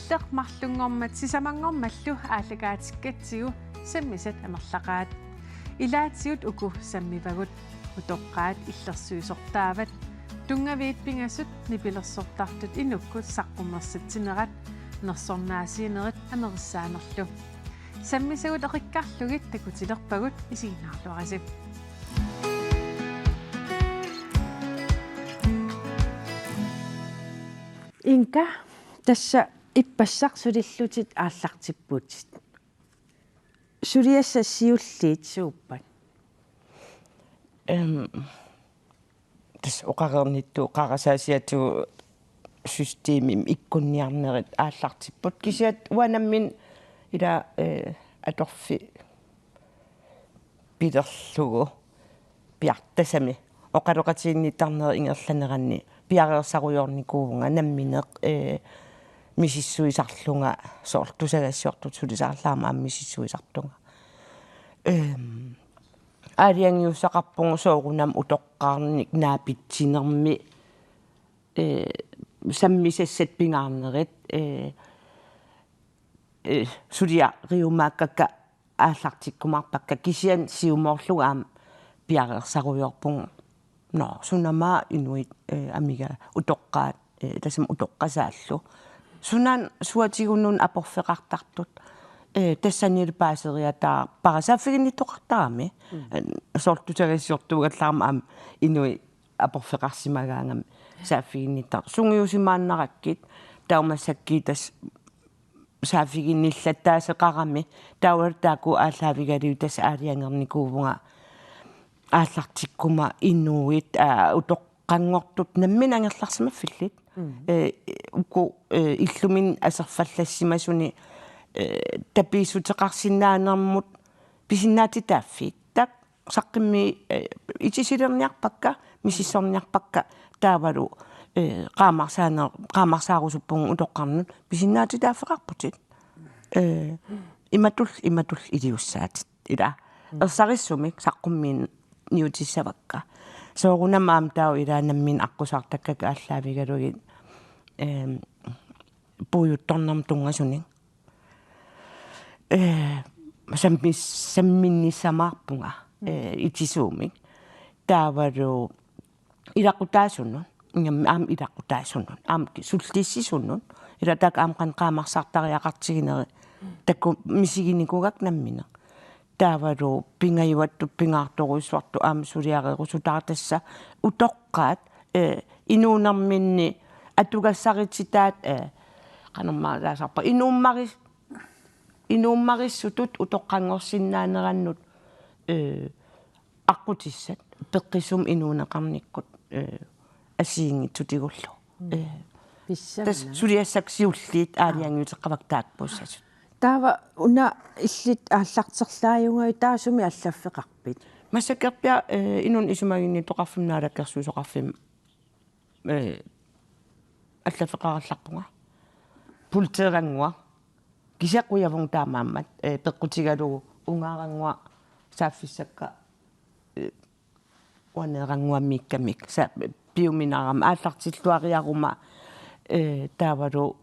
уллеқ марлунгормат сисамангормаллу ааллагаатиккатсигу саммисат амерлақаат илаатсиут уку саммивагут утоққаат иллерсуисортаават тунгавиит пингассут нипилерсортартут инуккут саққуммерсатсинерат нерсорнаасиинерит америссаанерлу саммисагут оқиккарлугит такутилерпагут исигнаарлуарасип инка тасса иппассақ сулиллутит ааллартиппуутит сулиассассиуллиит сууппат тас оқарернитту қарасаасиату системим иккунниарнерит ааллартиппут кисиат уанаммин ила аторфи пидерлугу пиартасами оқалоқатиинниттарнери ингерланеранни пиареерсаруйорникуувнга намминеқ мисиссуисарлунга соортусагассуартут сулисаарлаама мисиссуисартунга ариангиуссақарпугу соорунам утоққарник наапитсинерми саммисассат пингаарнерит сулиа риумааккака ааллартиккумарпакка кисиан сиумоорлугаам пиареерсаруйорпугу no sunama inuit amiga utoqqaat tasam utoqqasaallu sunan suatigunun aporfeqartartut tassanil paaseriataa parasaafiginnittoqartaami soortutagassiortugallaarma am inui aporfeqarsimagaangam saafiginnittar sungiusimaannarakkit taumassakki tas saafiginnillataaseqarami tauertaaku aallavigaliu tas aaliangernikuvunga ааллартиккума инуит утоққангортут намминангерларсимаффиллит уку иллумин асерфаллассимасуни тапиисутеқарсинаанермут писиннаати тааффит так саққимми итисилерниарпакка мисиссорниарпакка таавалу qaamarsaarusuppung utoqqarnut pisinnaati taaffeqarputit иматул илиуссаатит ила ерсарissumik саққуммин niutissavakka soorunamaam tau ilaanammin аққусаартаккак ааллаавигалугит пуйутторнам тунгасуник самминниссамаарпунга итисуумик таавалу илақутаасуннут ингамми аам илақутаасуннут аам суллиссисуннут илатак аам qaamaqsartariaqartigинери такку мисигиникугак наммина таавалу пингаюатту пингаарторуиссуарту аама сулиареерусутаартасса утоққаат инуунэрминни атугассаритситаат канаммаалаасарпа инууммариссутут утоққангорсиннаанераннут аққутиссат пеққисум инуунеқарниккут асиингитсутигуллу тас сулиассаксиуллиит аалиангиутеққавак таакпуссасут таава уна иллит ааллартерлааюнгай таасуми аллаффеқарпит массакерпиа инун исумагинни тоқарфимнаалаккерсуусоқарфим аллаффеқаралларпунга пултерангуа кисақуявун таамааммат пеққутигалугу унгаарангуа сааффиссакка уанерангуаммиккамик са биуминаарам ааллартиллуариарума таавалу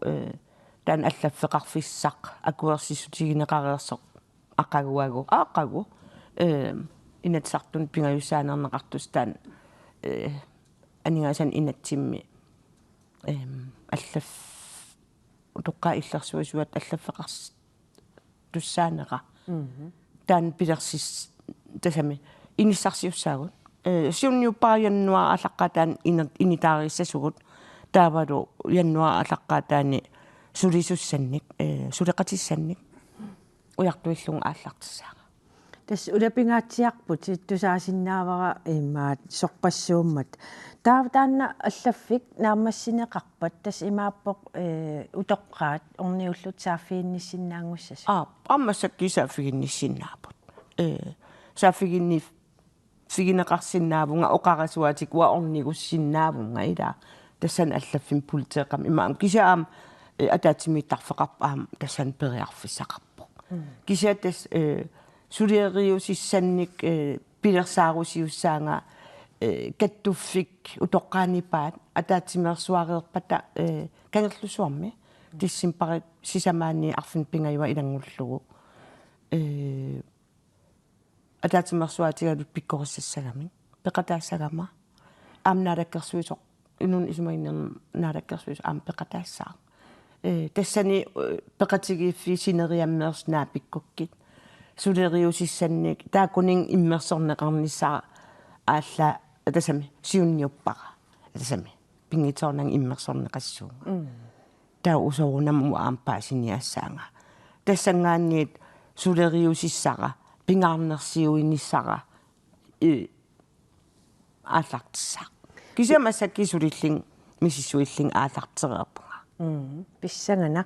тан аллаффеқарфиссақ акуерсисутигинеқареерсоқ ақагуагу инатсартун пингаюссаанернеқартус таан анигаасан инатсимми аллаф утоққа иллерсуисуат аллаффеқарс туссаанеqa таан пилерсис тасами иниссарсиуссаагут сиунниуппарианнуа аллаққатаан инитаариссасугут таавалу яннуа аллаққатаани сулисуссанник сулеқатиссанник уяртуиллунг ааллартиссаага тас улапингаатсиарпут тусаасиннаавара имаат сорпассууммат таавтаанна аллаффик наамассинеқарпат тас имааппоқ утоққаат орниуллут сааффиинниссиннаангуссас аммассакки сааффигинниссиннаапут сааффигинни фигинеқарсиннаавунга оқарасуатик уа орнигуссиннаавунга ила тассан аллаффин пултеэқам имаам кисаам атаатимиттарфеқарпаам тассан периарфиссақарпоқ кисаатас сулиериусиссанник пилерсаарусиуссаанга каттуффик утоққаанипаат атаатимерсуареерпата кангерлусуарми тиссимпари сисамаани арфин пингаюа илангуллугу атаатимерсуатигалут пиккориссассагами пеқатаассагама аамнаалаккерсуисоқ инун исумагиннернам наалаккерсуис аам пеқатаассаа тассани пеқатигииффи синериаммеерснаа пиккуккит сулериусиссанник таакунин иммерсорнеқарниссаа аалла атасами сиунниуппара атасами пингиторнан иммерсорнеқассуунга таа усорунаму аампаасиниассаанга тассангаанниит сулериусиссара пингаарнерсиуиниссара ааллартиссаа кисамассакки сулиллин мисиссуиллин ааллартереерпунга писсангана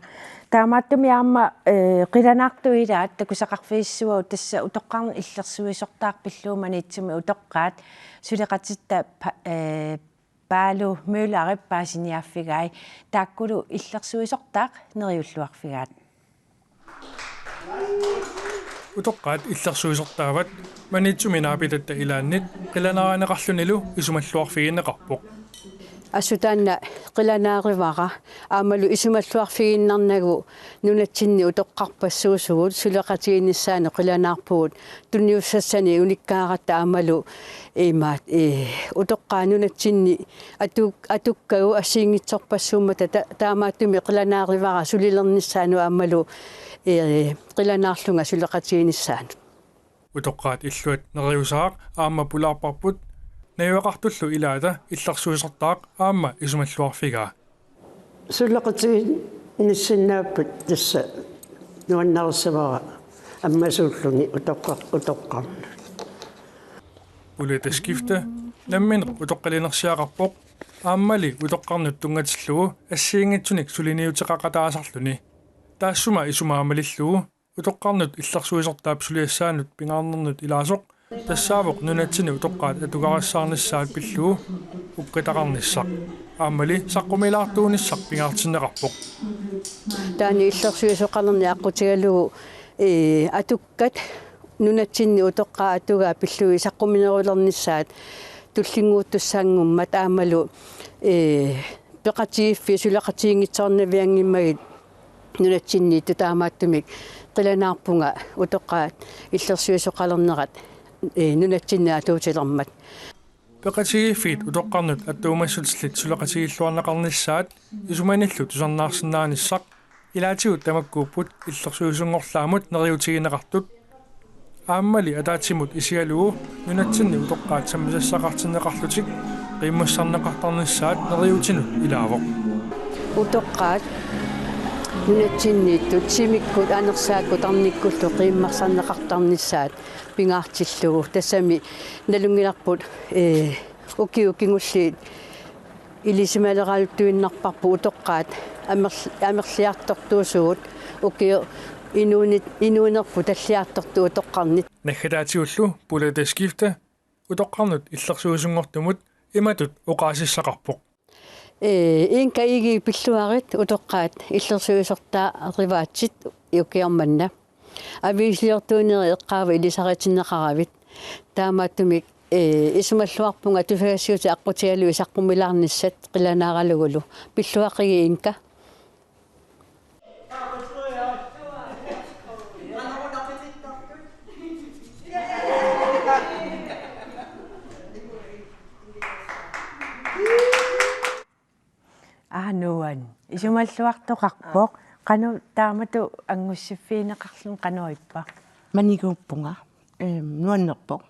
таамааттуми аама қиланаартуилаат такусақарфииссуа тасса утоққарн иллерсуисортаарпиллууманиитсуми утоққаат сулеқатитта паалу муулаариппаасиниаффигай тааккулу иллерсуисортаақ нериуллуарфигаат утоққаат иллерсуисортаават маниитсуми наапитатта илааннит қиланааранеқарлунилу исумаллуарфигинеқарпоқ асутаанна қиланааривара аамалу исумаллуарфигиннарнагу нунатсинни утоққарпассуусугут сулеқатигиниссаане қиланаарпугут тунниуссассани униккааратта аамалу имаат утоққаа нунатсинни атуккагу ассиингитсорпассууммата таамааттуми қиланааривара сулилерниссаану аамалу қиланаарлунга сулеқатигиниссаану утоққаат иллуат нериусаақ аама пулаарпарпут наюақартуллу илаата иллерсуисортаақ аама исумаллуарфигаа сулеқатигин ниссиннааппут тасса нуаннарсавара аммасууллуни утоққарна улетаскифта наммин утоққалинерсиақарпоқ ааммали утоққарнут тунгатиллугу ассиингитсуник сулиниутеқақатаасарлуни таассума исумаамалиллугу утоққарнут иллерсуисортаап сулиассаанут пингаарнернут илаасоқ тассаавоқ нунатсини утоққаат атугарассаарниссаат пиллугу упқитақарниссақ ааммали саққумилаартуунissaq пингаартиннеқарпоқ таани иллерсуисоқарнерни аққутигалугу атуккат нунатсинни утоққаа атугаа пиллуи саққуминерулерниссаат туллингууттуссаангуммат аамалу пеқатииффи сулеқатиингитсорнавиангиммагит нунатсинни тутаамааттумик қиланаарпунга утоққаат иллерсуисоқалернерат нунатсинни атуутилермат пеқатигииффит утоққарнут аттуумассутиллит сулеқатигиллуарнеқарниссаат исуманиллу тусарнаарсинааниссақ илаатигут тамаккууппут иллерсуисунгорлаамут нериутигинеқартут ааммали атаатсимут исигалугу нунатсинни утоққаат саммисассақартиннеқарлутик қиммассарнеқартарниссаат нериутинут илаавоқ утоққаат нунатсиннииттут симиккут анерсааккут арниккуллу қиммарсарнеқартарниссаат пингаартиллугу тассами налунгиларпут укиукингуллиит илисималералуттуиннарпарпу утоққаат амерлиартортуусугут укиу инуинерпу таллиарторту утоққарнит наххатаатигуллу пулатаскифта утоққарнут иллерсуусунгортумут иматут оқаасиссақарпоқ инка иги пиллуарит утоққаат иллерсуисортаа риваатсит юкиарманна авиилиортуунери эққаава илисаритиннеқаравит таамааттумик исумаллуарпунга туфагасиути аққутигалуи саққумилаарниссат қиланааралугулу пиллуақиги инка нуан исумаллуартоқарпоқ кану таамату ангуссиффиинеқарлун кануиппа манигууппунга нуаннерпоқ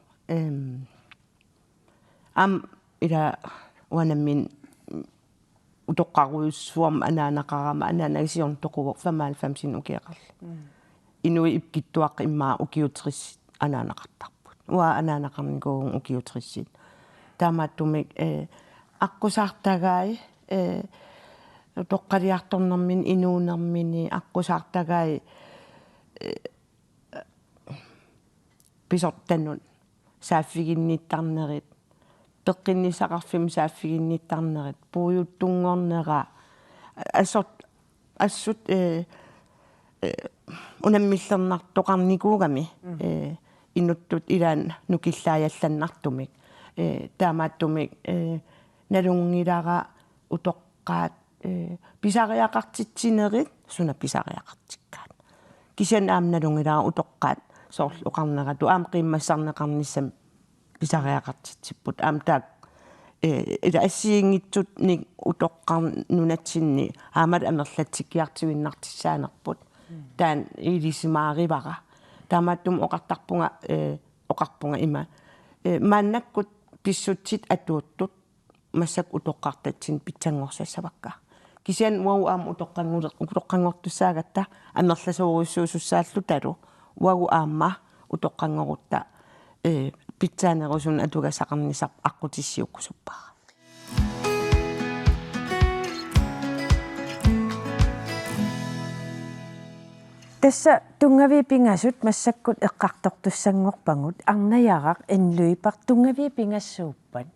ам ила уанаммин утоққаруйуссуарма анаанақарама анаанагисиорн тоқувоқ 95 укиақарла инуи ипкиттуақ иммаа укиутрис анаанақартарпут уа анаанақарникуун укиутрissит таамааттумик аққусаартагаи тоққалиарторнэрмин инуунэрмини аққусаартагаи писортаннут сааффигинниттарнерит пеққиннисақарфим сааффигинниттарнерит пууйуттунгорнера ассут унаммиллернартоқарникуугами инуттут илаан нукиллааяалланнартумик таамааттумик налунгилара утоққаат писариақартитсинерит суна писариақартиккаат кисиан аамналунгилаа утоққаат соорлу оқарнерату аам қиммассарнеқарниссам писариақартитсиппут аам таак ила ассиингитсут ник утоққарнунатсинни аамат амерлатсиккиартивиннартиссаанерпут таан илисимааривара таамааттум оқартарпунга има мааннаккут писсутсит атууттут массак утоққартатсин питсангорсассавакка кисиан уау аам утоққангортуссаагатта амерласууруссуусуссааллу талу уагу аама утоққангорутта питсаанерусун атугасақарнисар аққутиссиуккусуппара тасса тунгави пингасут массаккут эққартортуссангорпагут арнаяарaq инлуипар тунгави пингассууппат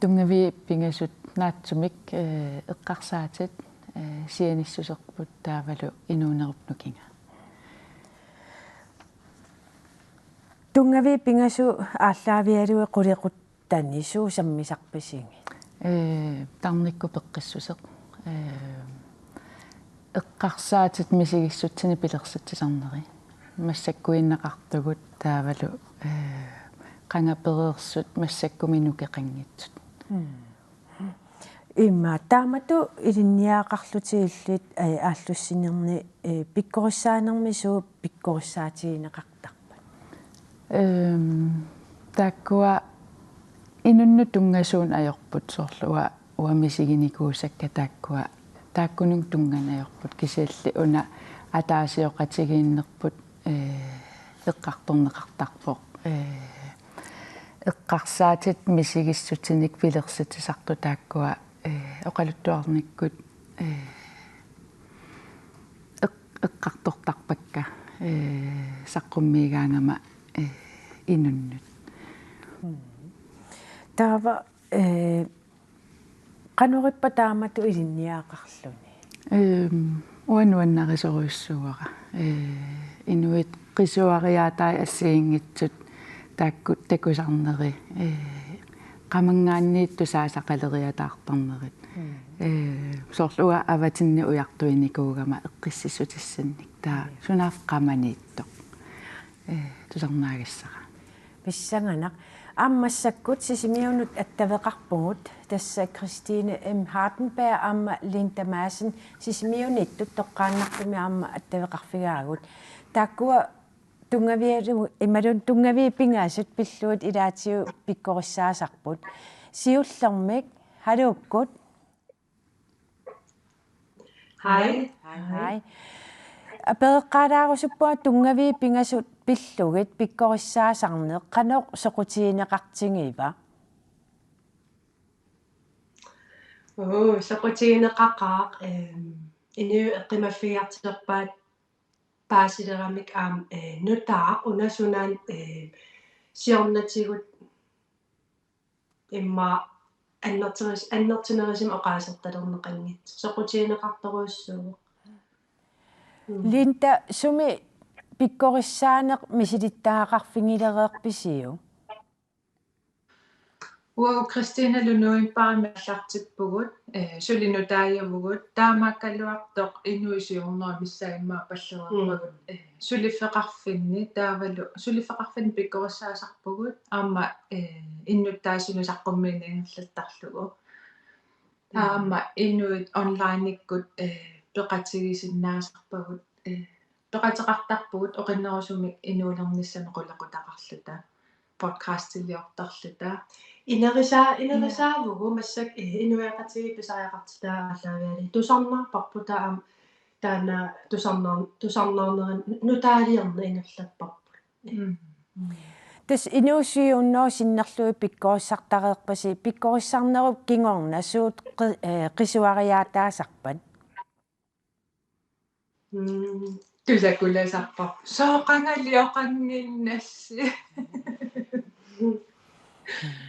тунгави пингасут наатсумик эққарсаатит сианиссусерпут таавалу инуунерупнукинга тунгави пингасу ааллаавиалуи қулеқуттани суусаммисарписинги тарникку пеққиссусеқ эққарсаатит мисигиссутсини пилерсатсисарнери массаккуиннеқартугут таавалу qangapereersut massakkuminukеқангитсут имма таамату илинниаақарлутииллит ааллуссинерни пиккориссаанермисуу пиккориссаатигинеқартарпат таккуа инунну тунгасуун аёрпут соорлуа уамисигиникуусакка таккуа тааккунун тунганаёрпут кисиалли уна атаасиоқатигииннерпут эққарторнеқартарпоқ эққарсаатит мисигиссутиник пилерсатисарту тааккуа оқалуттуарниккут эққартортарпакка саққуммигаангама инуннут таава канориппа таамату илинниаақарлуни уануаннарисоруйссуара инуит qisuariaatai ассиингитсут тааккут такусарнери qamангаанниитту саасақалериатаартарнерит соорлуга аватинни уяртуиникуугама эққиссисутиссанник таа сунаaf qamaniittoq тусарнаагиссара писсанганақ аммассаккут сисимиунут аттавеқарпугут тасса Кристине М Хартенберг амма Линда Madsen сисимиуниттут тоққааннартуми амма аттавеқарфигаагут тааккуа тунгавиалу ималун тунгави пингаасут пиллуут илаатиу пиккориссаасарпут сиуллермик халууккут Hej. хай апеэккаалаарусуппуа тунгави пингасут пиллугит пиккориссаасарнеэ канеқ соқутиинеқартингиива соқутиинеқақаақ ину эққимаффиартиерпаат паасилерамик аам нутаа унасунаан сиорнатигут имма аннертинерисим оқаасерталернеқангит соқутиинеқарторуйссуу Линда суми пиккориссаанеқ мисилиттаақарфингилереерписиу уау Кристина лунуимпарамаллартиппугут сулинутаайавгут таамааккалуартоқ инуисиорнера миссаиммаа паллерерпагут сулиффеқарфинни таавалу сулиффеқарфин пиккориссаасарпугут аама иннуттаасинусаққумминингерлаттарлугу таама инуит онлайниккут пеқатигисиннаасарпагут пеқатеқартарпугут оқиннерусумик инуулерниссами қулеқутақарлута подкастилиортарлута инерисаавугу массак инуяқатиги писариақартитаа ааллаавиали тусарнаарпарпу таам таана тусарнаарнерин нутаалиерна ингерлаппарпу тас инуусиунноо синнерлуи пиккориссартареерпаси пиккориссарнеруп кингорнасуут qisuariaataasarpat тусакуласарпар сооқангалиоқангиннасси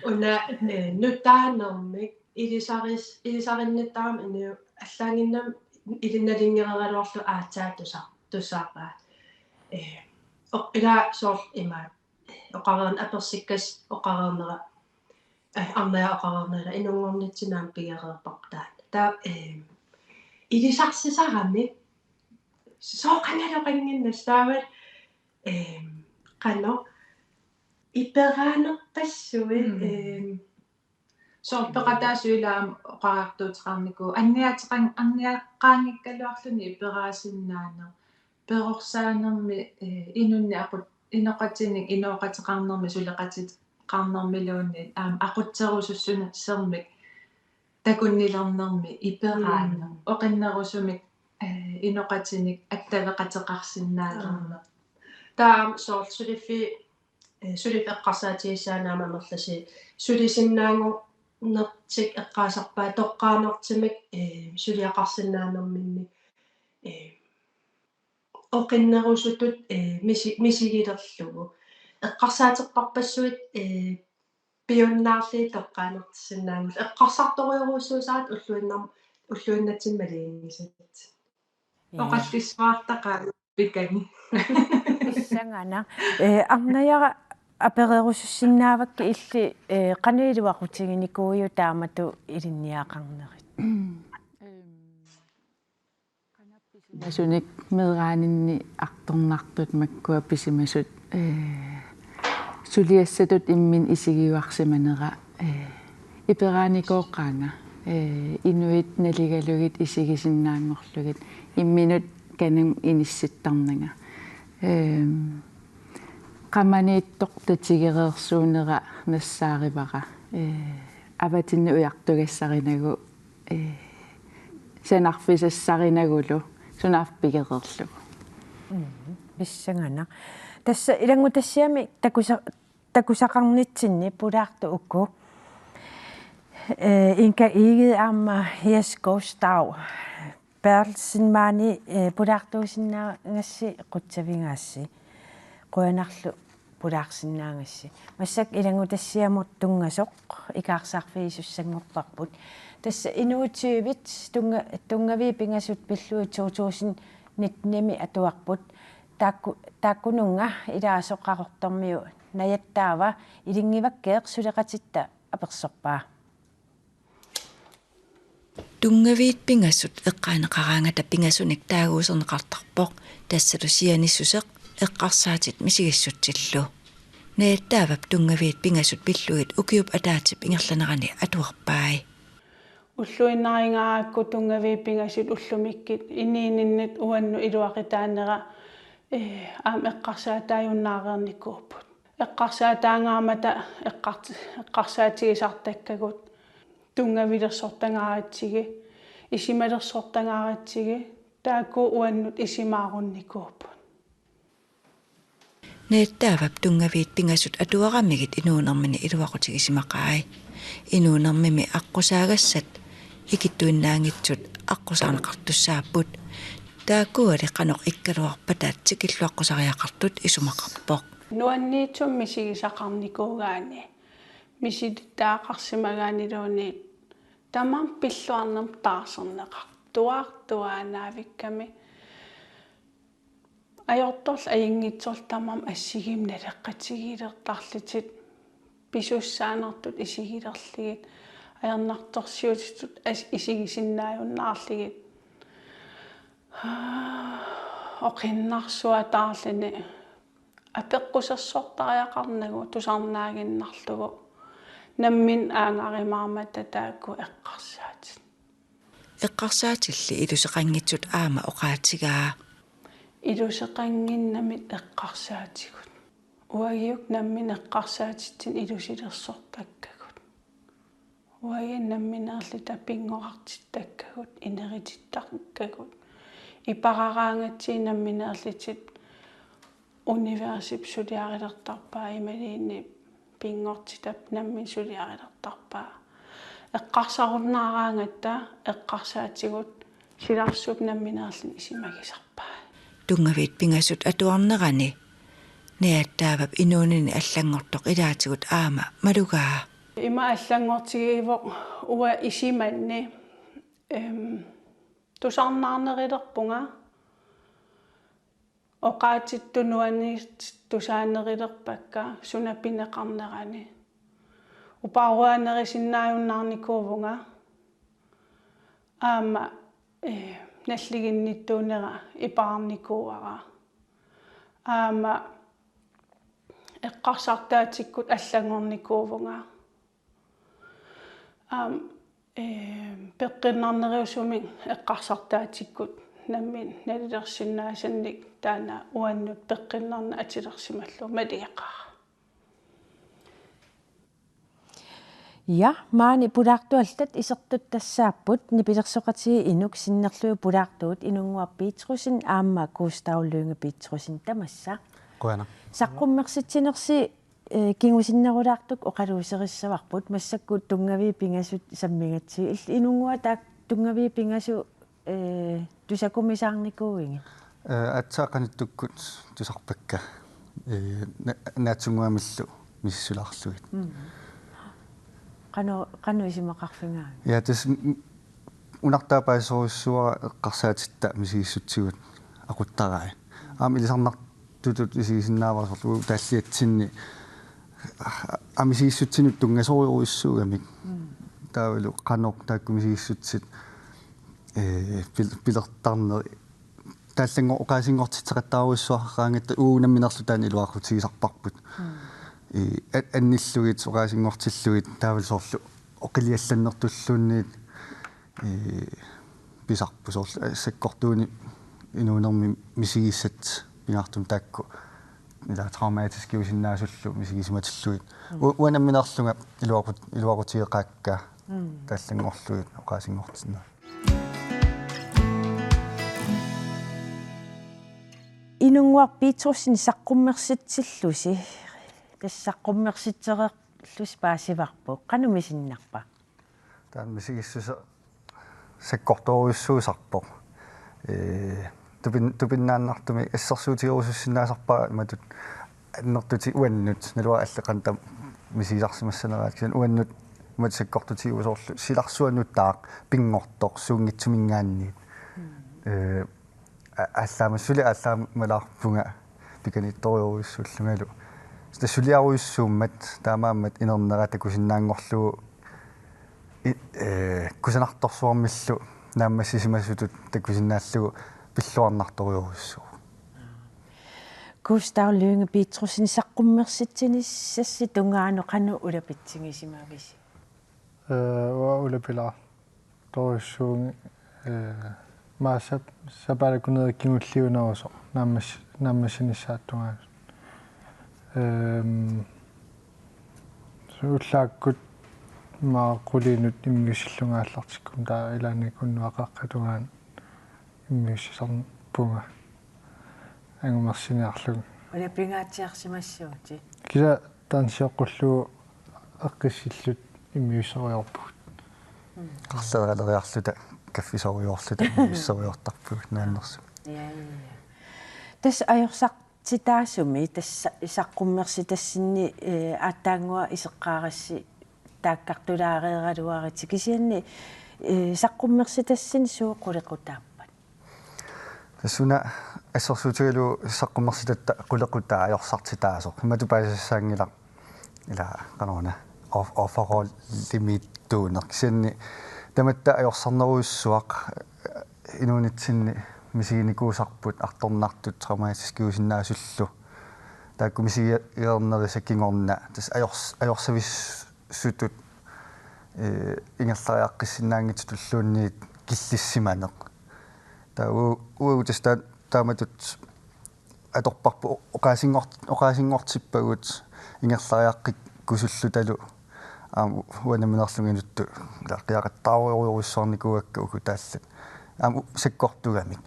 уна нутаанермик илисариннаттарам ину аллаангиннам илинналингерералуарлу аатаа тусаапаа ила соор има оқарерн аперсиккас оқарернера арнаа оқарернера инунгорнитсинаам пигереерпартаа der илисарсисарами соқаналоқингиннастаават қано ипераанерпассуи соорпеқатаасуилаам оқаартуутеқарнику анниаққаангиккалуарлуни ипераасиннаанер перорсаанерми инунни ақут иноқатиник инооқатеқарнерми сулеқатит қарнермилуунни ақутсерусуссунерсермик такуннилернерми ипераанер оқиннерусумик иноқатиник аттавеқатеқарсиннаалернер таам соорл сулиф эққарсаатиисаанаама мерласи сулисиннаангу нертик эққаасарпаа тоққаанертимик сулиақарсинаанерминни оқиннерусутут мисигилерлугу эққарсаатеққарпассуит пионнаарлии тоққаанертиссинаангу эққарсарториуруссуусаат уллуиннатиммалиингисат оқаллисваартақаа пикани иссангана арнаяра аперерусуссиннаавакки илли канаилуақутигиникууйу таамату илинниақарнерит насуник мераанинни арторнартут маккуа писимасут сулиассатут иммин исигиуарсиманера иперааникооққаanga инуит налигалугит исигисиннаангорлугит имминут канам инисситтарнага qamaniittoq tatигереерсуунера нассааривара аватинни уяртугассаринагу санарфисассаринагулу сунаарпигереерлугу биссангана тасса илангутассиами такусақарнитсинни пулаарту укку инка иги аама яскостау персинмани пулаартуусиннаагасси қутсавингаасси қуанарлу пулаарсиннаангасси массак илангутассиамут тунгасоқ икаарсаарфиисуссангорпарпут тасса инуутиивит тунгави пингасут пиллуи 2019 атуарпут тааккунунга илаасоққақортормиу наяттаава илингиваккеэқ сулеқатитта аперсорпаа тунгавиит пингассут эққаанеқараангата пингасуник таагуусернеқартарпоқ тассалу сианиссусеқ эққарсаатит мисигиссутсиллу наяттаавап тунгавиит пингасут пиллугит укиуп атаатип ингерланерани атуарпаи уллуиннарингааакку тунгави пингасут уллумиккит иниининнат уанну илуақитаанера аам эққарсаатааюннаареерникууппут эққарсаатаангаамата эққарсаатигисартаккагут тунгавилерсортангааратсиги исималерсортангааратсиги таакку уаннут исимаарунникууппут наяттаавап тунгавиит пингасут атуараммигит инуунэрмини илуақутигисимақаи инуунэрмими аққусаагассат икиттуиннаангитсут аққусаарнеқартуссааппут тааккуали қаноқ иккалуарпатаат сикиллуаққусариақартут исумақарпоқ нуанниитсум мисигисақарникуугаани миситтаақарсимагаанилуунит тамам пиллуарнерм таарсернеқар туаартуаанаавикками ajortorl aingitsorl tamam assigim naleqqatigilертарлитит писуссаанертут исигилерligit аернарторсиутиттут исигисиннааюннаарлигит оқиннарсуатаарлини апеққусерсортариақарнагу тусарнаагиннарлугу наммин аангаримаармата таакку эққарсаатилли илусеқангитсут аама оқаатигаа илусеқангиннамит эққарсаатигут уагиук наммин эққарсаатитсин илусилерсортаккагут уаги намминерли тапингоқартиттаккагут инерититтаркагут ипарараангатсии намминерлитит универсип сулиарилертарпаа ималиинни пингортитап наммин сулиарилертарпаа эққарсаруннаараангатта эққарсаатигут силарсуп намминерлин исимагисарпаа тунгавит пингасут атуарнерани наяттаавап инуунини аллангортоқ илаатигут аама малугаа има аллангортигиивоқ уа исиманни тусарнаарнерилерпунга оқаатиттунуанниит тусаанерилерпакка сунапинеқарнерани упааруанерисиннааюннаарникуувунга аама наллигинниттуунера ипаарникууара аама эққарсартаатиккут аллагорникуувнга пеққиннарнериусумин эққарсартаатиккут наммин налилерсиннаасанник таана уаннут пеққиннарна атилерсималлу малиақаа Ja, maani pulaartuallat isertut tassaaput nipilерсоqatiги inuk sinnerluu pulaartuut inunguarpiitrusin aamma kuustaullуunga piitrusin tamassa qoana saqqummersitsinersi kingusinnerulaartuk oqaluuserissavарпут массаккут тунгавии пингасут саммигатси инунгуа таак тунгавии пингасу тусакумисаарникууинги атсаақаниттуккут тусарпакка наатсунгуамиллу миссулаарлугит qanu isimeqarfingaa ja tas unartaapaisuussua eqqarsaatitta misigissutsigut aquttarai ilisarnartutut isigisinnaavarasorlu taalliatsinni amisigissutinut tungasoriurissuugamik taavulu qanoq taakkumisигissutsit pilertarneri тааллангу оqaasingortitseqattaaruissuarraangatta uunamminerlu taani iluaqutigisarparput анниллугит оqaasingortillugit таавалсоорлу оқилиалланнертуллуунниит писарпу соорлу саккортууни инуунерми мисигиссат пингаартум таакку ила травматиски усиннаасуллу мисигисиматиллугит уанамминерлунга илуақутигеқаакка тааллангорлугит оqaasingortinna инунгуарпиитрусин саққуммерситсиллуси тассаққуммерситсереерлус паасиварпу qanumisinnarpa таан мисигиссуса саккорторуйуссуусарпо тупиннааннартуми ассерсуутигерусуссиннаасарпаа иматут аннертути уаннут налуа аллеканта мисигисарсимассанераат кисан уаннут имат саккортутигусоорлу силарсуаннуттаақ пингортор суунгитсумингаанниит алламассули алламалаарпунга пиканитториуруйуссууллунгалу тассулиаруйуссууммат таамааммат инернера такусиннаангорлугу кусанарторсуармиллу нааммассисимасутут такусиннааллугу пиллуарнарториуруссуу кустаулуунга пиитрусин саққуммерситсиниссасси тунгаано қану улапитсигисимависи ва улапила торуссуунги маасап сапалакунера кингуллиунерусо нааммассинissaаттунгаа сууллааккут маақулинут иммиуссиллунгааллартиккум таа илааникуннуақаққатунгаан иммиуссисарн пунга ангумерсиниарлуг улапингаатсиарсимассуути киса таансиоққуллугу аққиссиллут иммиуссериорпут қарлериалериарлута каффисориоорлута иммиуссериортарпугут нааннерсу тас ajorсартитаасуми тасса исаққуммерси тассинни ааттаангуа исеққаарасси тааккартулаареералуарити кисианни саққуммерси тассин сууқулеқутааппат тассуна ассерсуутигалу саққуммерситатта қулеқутаа ajorсартитаасо имату паасассаангила ила канона overall limit туунер кисианни таматта ajorсарнеруйуссуақ инуунитсинни мисигиникуусарпут арторнартут травматискиусиннаасуллу таакку мисигиернерisa кингорна тас ajorсависсутут ингерлариаққиссиннаангит туллуунниит киллиссиманеқ таа уутас тааматут аторпарпу оqaasingortippagut ингерлариаққик кусуллуталу уанаминерлугинутту қиақаттааруйоруссуарникуакка укутааллат саккортугамик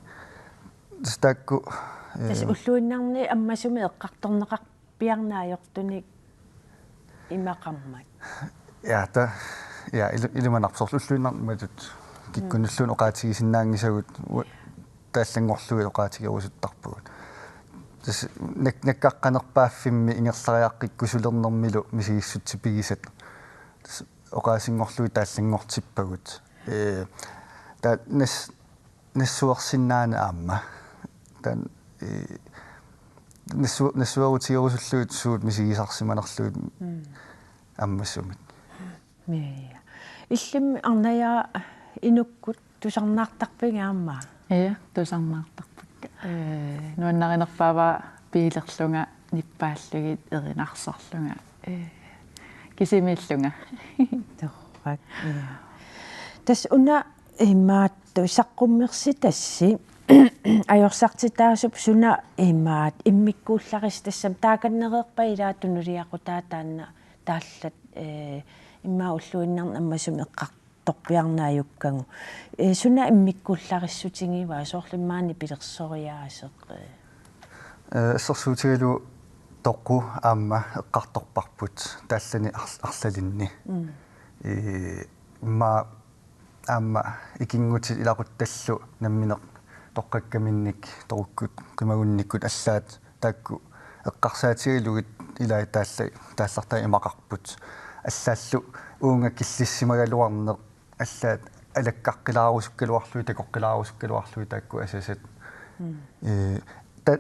стакку тас уллуиннарни аммасуми эққарторнеқар пиарнаajortuник имақармат илиманарсорлуллуиннарматут киккунуллуун оqaатигисиннаангисагут тааллангорлуги оqaатигерусуттарпугут тас наккаққанерпааффимми ингерлариаққиккусулернэрмилу мисигиссутсипигисат тас оqaасингорлуги тааллангортиппагут та нассуарсиннаана аама тан нассуарутигерусуллуут суут мисигисарсиманерлуут аммассумит мея иллим арнаяа инуккут тусарнаартарпигаама тусарнаартарпакка нуаннаринерпаава пиилерлунга ниппааллугит эринарсорлунга кисимииллунга торрак тас уна имаатту исаққуммерси тасси ajorсартитаасуп суна имаат иммиккуулларис тассам тааканнереерпа илаатунулиақутаа таанна тааллат иммаа уллуиннарна аммасум эққарторпиарнааюккагу суна иммиккууллариссутингиваа соорлимаани пилерсориаасеқ эссерсуутигалу тоққу аама эққарторпарпут тааллани арлалинни имма аама икингути илақутталлу намминеқ тоққаккаминник торуккут қимагунниккут аллаат таакку эққарсаатигалугит илаа тааллартай имақарпут аллааллу уунга киллиссимагалуарнеқ аллаат алаккаққилаарусуккалуарлуи такоққилаарусуккалуарлуи таакку асасат та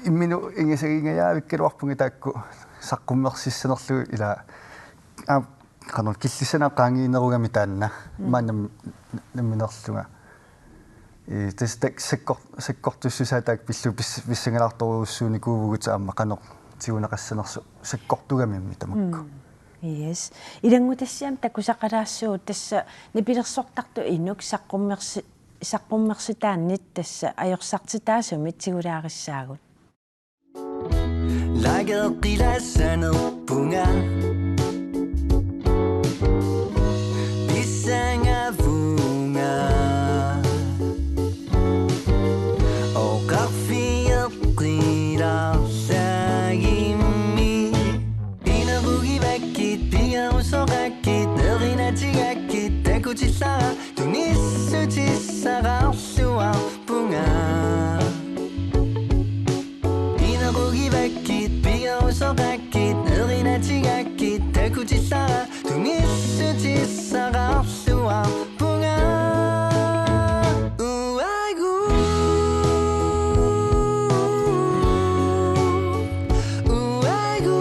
иммину ингасагингаявиккалуарпунги таакку саққуммерсиссанерлуи илаа канон киллисана qaangiinerugami таанна маанам намминерлуга тэс так саккортуссусаа таак пиллу виссангалаарторуussууни куувгут аама канеқ тиунеқассанерсу саккортугамимми тамакку yes илангутассиам такусақалаассуу тасса нипилерсортарту инук саққуммерситааннит тасса ajorсартитаасумит тигулаариссаагут лагеқилассанерпунга Kuchisa, tunisu chisara suwa bunga. Inarugi bakit, biga usokakit, erina chigakit, takuchisa, tunisu chisara suwa bunga. Uaigu, uaigu.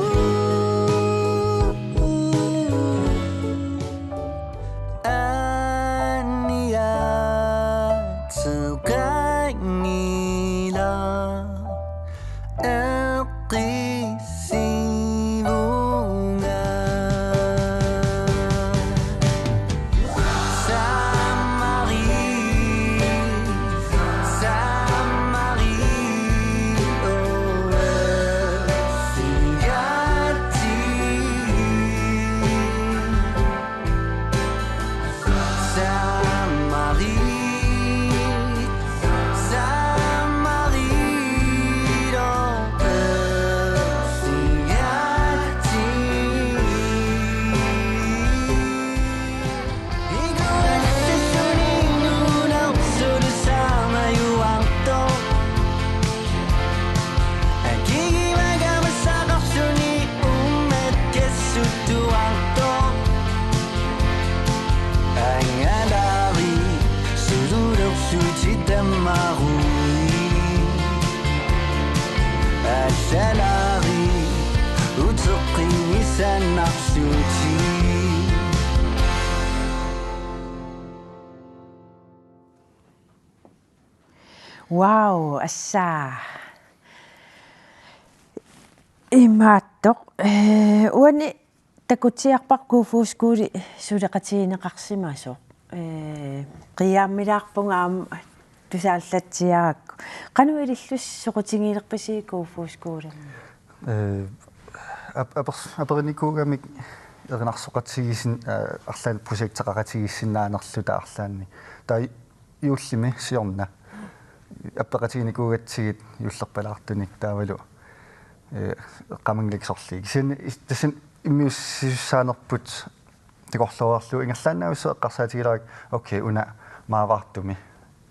Wow, assa. Imaattoq uani takutiarparkuufuuskuuli suleqatiineqarsimaasoq qiyaammilaarpungaam tusaallattiarakku qanuilillus soqutigiilerpasiikuufuuskuulam аперникуугамик эринарсоқатсигисин арлаан проектеқақатигиссинааnerluta арлаанни таа юуллими сиорна аппеқатигникуугатсигит юллерпалаартуник таавалу qamangliksorliik sin tassin immiussissaanерпут тикорлуарлу ингерлааннаавису эққарсаатигиларак окей уна маавартуми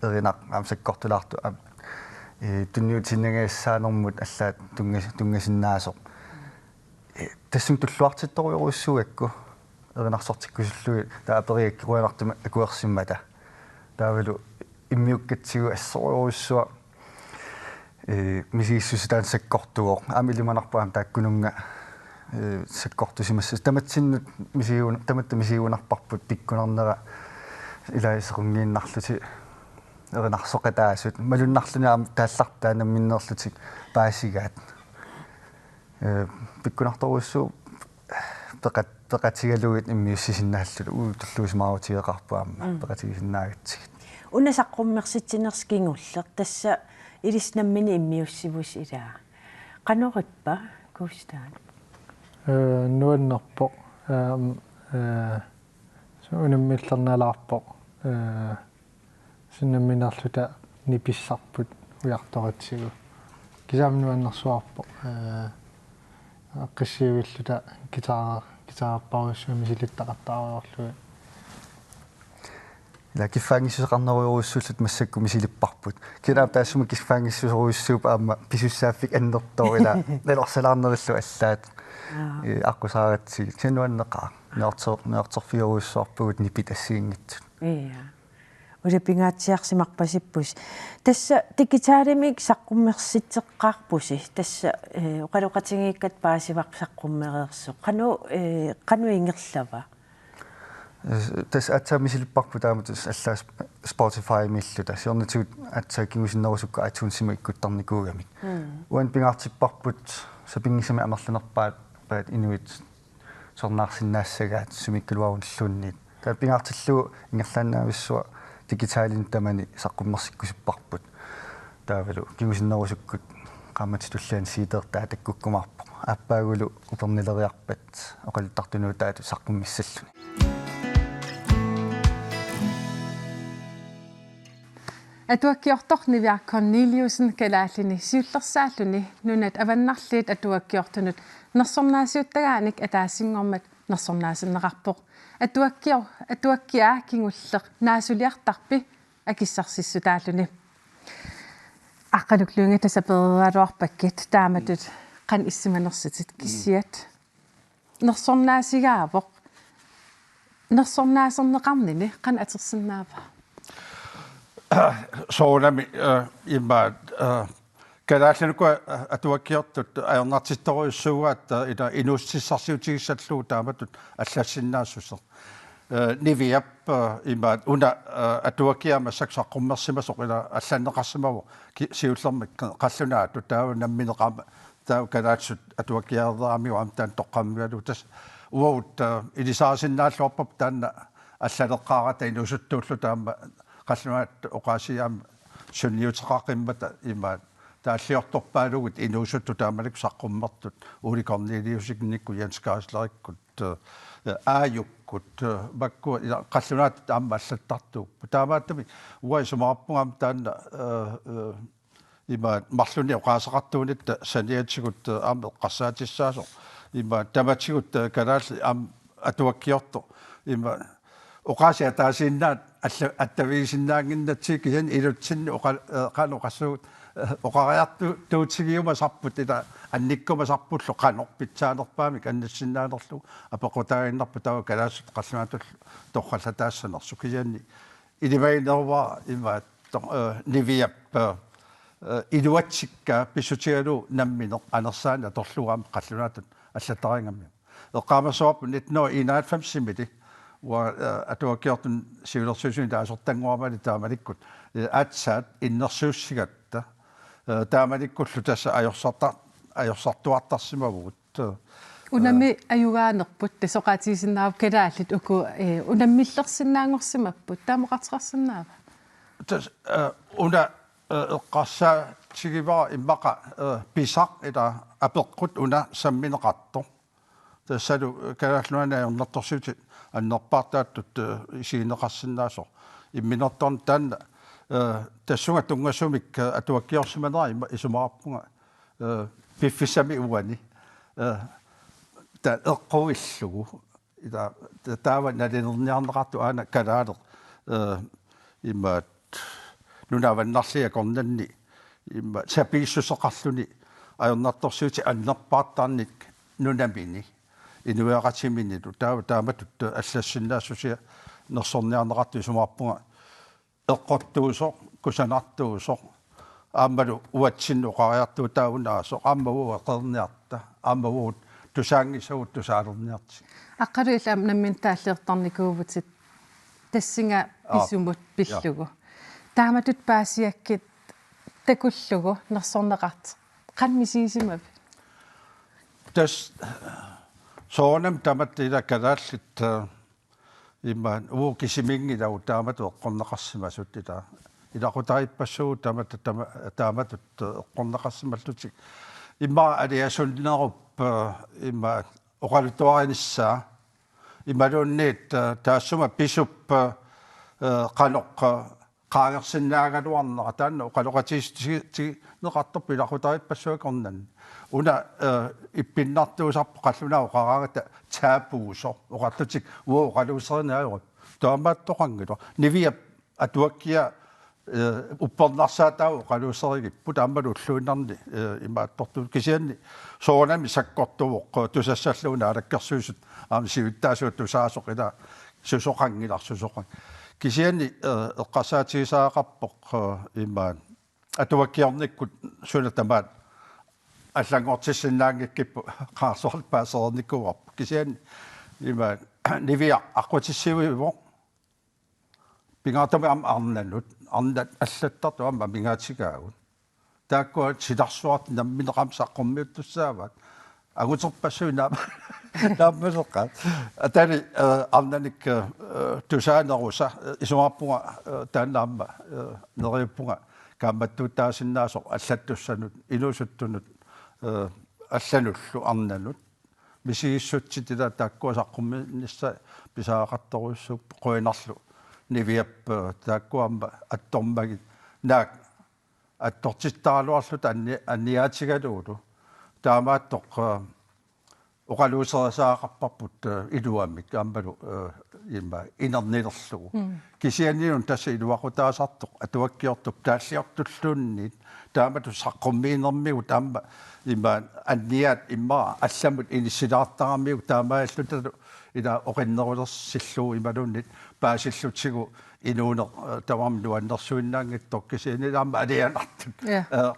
эринақ амсаккортулаарту тунниутиннагаассаанермут аллаат тунгасиннаасоқ тассум туллуартитторуйоруссугакку эринарсортиккусуллуи таа апериаккируанартума акуерсиммата таавалу иммиуккатсигу ассоруйоруссуа мисииссуситаан саккортугоо амилиманарпаам тааккунунга саккортусимасса таматсиннут мисиуна таматта мисиунарпарпут пиккунарнера илаисеқунгииннарлути эринарсоқатаасут малуннарлуниарма тааллартаа намминнерлутик паасигаат пиккунарторуссуу пеқатигалугит иммиуссисиннааллу туллуусмаавутиеқарпуамма пеқатигисиннаагатсигит унасаққуммерситсинерскингуллер тасса илиснаммини иммиуссивус илаа канориппа кустаан нуаннерпо унаммиллерналаарпо синнамминерлута ниписсарпут уярторатсигу кисаамнуаннерсуарпо аққиссиуиллута гитаарпаруссуми силиттақаттаариорлуи ила киффаангиссусеқарнеруйоруссууллут массакку мисилиппарпут кинаап таассума киффаангиссусеруйуссууп аама писуссааффик аннертоо ила нелорсалаарнериллу аллаат аққусааратсиг тинуаннеқаа неорторфиоруйуссуарпугут нипит ассиингитсут улапингаатсиарсимарпасиппус тасса дигиталимик саққуммерситсеққарпуси тасса оқалоқатингииккат паасиварп саққуммереерсо қану ингерлава тас атсаамисилиппарпу тааматус аллаас Spotify миллута сиорнатигут атсааккигусиннерусукка iTunes-сима иккуттарникуугамик уан пингаартиппарпут сапингисами амерланерпаат паат инуит сорнаарсиннаассагаат сумиккалуарунллуунниит таа пингаартиллуу ингерлааннаависсуа дигиталин тамани саққуммерсиккусиппарпут таавалу кигусиннерусуккут qaammatitullaan siitertaa takkukumarpo aappаагулу упернилериарпат оқалуттартунуу таату саққуммиссаллуни атуаккиорторнивиар Corneliusen калааллини сиуллерсааллуни нунат аваннарлиит атуаккиортунут нерсорнаасиуттагааник атаассингормат нерсорнаасиннеқарпоқ атуаккиаа кингуллеқ наасулиартарпи акиссарсиссу тааллуни аққануклуунга тасаперуалуарпаккит тааматут қан иссиманерситит киссиат нерсорнаасигаавоқ нерсорнаасернеқарнини қан атерсиннаава соонами имма калаалланука атуаккиортут аернартитторуйуссуугаат ила инуссиссарсиутигиссаллуу тааматут аллассиннаассусер нивиап имма уна атуаккиама саксаққуммерсимасоқ ила алланнеқарсимаву сиуллермик қаллунаату таава намминеқама таа калаатсут атуаккиаердаамиу амтаан тоққаммиалу тас уут илисаасиннааллуарпап таанна аллалеққарата инусуттууллу таама қаллунаат оқаасиаама сунниутеқақиммата имаат тааллиорторпаалугут инуусутту таамалик саққуммертут ули Корнелиусикникку янскааслериккут ааюккут макку қаллунаат таама аллаттартууппу таамааттами уайсумаарпунгам таанна имаат марлуни оқаасеқартуунитта саниатсигут аама эққарсаатиссаасо имаат таматсигут канаалли аама атуаккиорто има оқаасиа таасиннаат аттавигисиннаангиннатсик киан илутсинни оқаноқассуут оқариарту туутсигиума сарпут ила анниккума сарпуллу қанорпитсаанерпаамик аннассиннаанерлу апеқутаагиннарпу тава калаассут қаллунаатул торраллатаассанерсу кианни иливаинерва имаат нивиап илуатсикка писсутигалу намминеқ анерсаана торлугаама қаллунаатут аллатарингамми эққаамасуарпу 1991 симили атуаккиортун сиулерсуусуни таасортангуармали таамаликкут атсаат иннерсууссигатта таамаликкуллу тасса аёрсартуартарсимавгут унами аюгаанерпут тасоқаатигисиннаав калааллит уку унаммиллерсинаангорсимаппут таамоқартерсинаава тас уна эққарсаатигивара иммақа писақ ила апеққут уна самминеқартор тассалу калааллуанаернерторсуути аннерпаартааттут исигинеқарсинаасо имминерторн таанна тассунга тунгасумик атуаккиорсиманера имма исумаарпунга пиффисами уани та эққуиллугу ида таава налинерниарнеқарту аана калаалер имма нунаваннарлия корнанни имма сапииссусеқарлуни аернарторсуути аннерпаартаарник нунамини инуяақатиминниту тааматут аллассиннаассусиа нерсорниарнеқарту сумаарпунга эққоттуусо кусанартуусо ааммалу уатсинну оқариартуу таунаасо ааммаву эқерниарта ааммаву тусаангисагут тусаалерниарти аққалуилаам наммин тааллиертарникуувутит тассинга исумут пиллугу тааматут паасиаккит такуллугу нерсорнеқарт qanmisiisimap tas soonam tamat ila kadaallit imma uukisimingi lau taamatu eqqorneqarsimasut ila ilaqutarippassugu taamatut eqqorneqarsimallutik imma aliasunnerup imma oqalutuarinissaa ималуунниит таассума писуп каноқ qaangersinnaaгаluarnera taanna uqaloqatiisти neqartorp ilaqutarippassuakornan una ippinnartuusarpo qallunaa uqaraangata taapuuso uqartutik uqaluuserinaarup taamaattoqangilo niviap atuakkia uppornarsaatau uqaluuserigippu taammalu ulluinarni imaattortu kisianni soonami sakkortuvoq tusassalluuna alakkersuusut aamisivittaasuut tusaasoq ila susoqangilarsusoqan kisianni eqqasaatigisaaqarpoq imaan atuakkiornikkut sunatamaat аллангортиссиннаангиккиппу qaarsorl paasernikkuarp kisianni imaan nivia aqutissiuivo pingaatami am arnanut arnat аллаттарту амма мингаатигаагут тааккуа силарсуарт намминеқамсаққуммиуттуссаават агутерпассуина нааммасеққат атали арнаник тусаанеруса исуарпунга тааннаамма нериуппунга кааматтуутаасиннаасоқ аллаттуссанут илусуттунут аллануллу арнанут мисигиссутситила тааккуасаққумминисса писаақарторуссуп қуинарлу нивиап тааккуамма аттормагит наак аттортиттаралуарлут анниаатигалуулу таамааттоқ оқалуусерасаақарпарпут илуаммик ааммалу имма инернилерлугу кисианниун тасса илуақутаасартоқ атуаккиортуп тааллиортуллуунниит таамату саққуммиинермигу таама имма анниаат имма алламут иниссилаартараммигу таамааллуталу ила оқиннерулерсиллуу ималууннит паасиллутсигу инуунер таварм луаннерсуиннаангиттор кисианилаама алианартут